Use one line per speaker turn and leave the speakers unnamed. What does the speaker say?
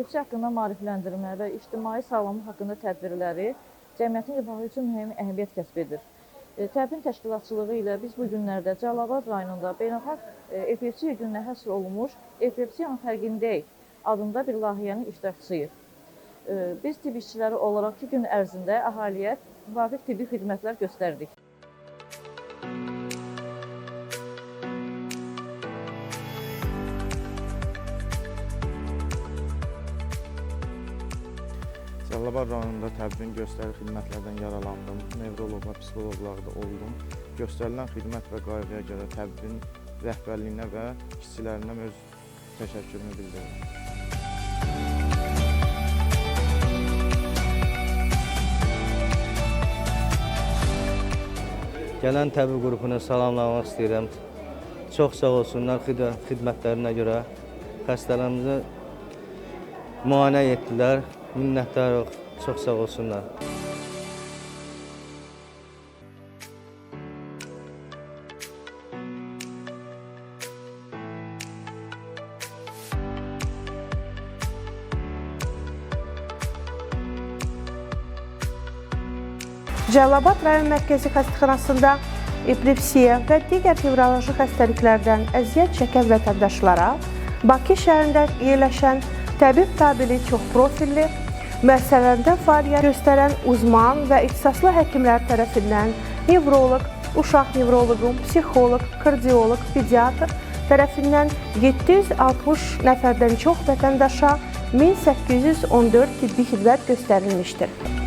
Epilepsiya haqqında maarifləndirmə və ictimai sağlamlıq haqqında tədbirləri cəmiyyətin rifahı üçün mühüm əhəmiyyət kəsb edir. Təbin təşkilatçılığı ilə biz bu günlərdə Cəlilabad rayonunda beynəlxalq epilepsiya gününə həsr olunmuş Epilepsiyanın fərqindəyik adında bir layihənin iştirakçısıyıq. Biz tibb işçiləri olaraq 2 gün ərzində əhaliyə müvafiq tibbi xidmətlər göstərdik.
Cəlilabad rayonunda təbin göstəri xidmətlərdən yaralandım, nevroloq və psixoloqlarda oldum. Göstərilən xidmət və qayğıya görə təbin rəhbərliyinə və işçilərinə öz təşəkkürümü bildirirəm.
Gələn təbib qrupunu salamlamaq istəyirəm. Çox sağ olsunlar xidmətlərinə görə. Xəstələrimizi müayinə etdilər. Minnətdarıq, çox sağ olsunlar.
Cəlilabad rayon mərkəzi xəstəxanasında epilepsiya və digər nevroloji xəstəliklərdən əziyyət çəkən vətəndaşlara Bakı şəhərində yerləşən təbib tabeli çox profilli, müəssisələrində fəaliyyət göstərən uzman və ixtisaslı həkimlər tərəfindən nevroloq, uşaq nevroloqu, psixoloq, kardioloq, pediatr tərəfindən 760 nəfərdən çox vətəndaşa 1814 tibbi xidmət göstərilmişdir.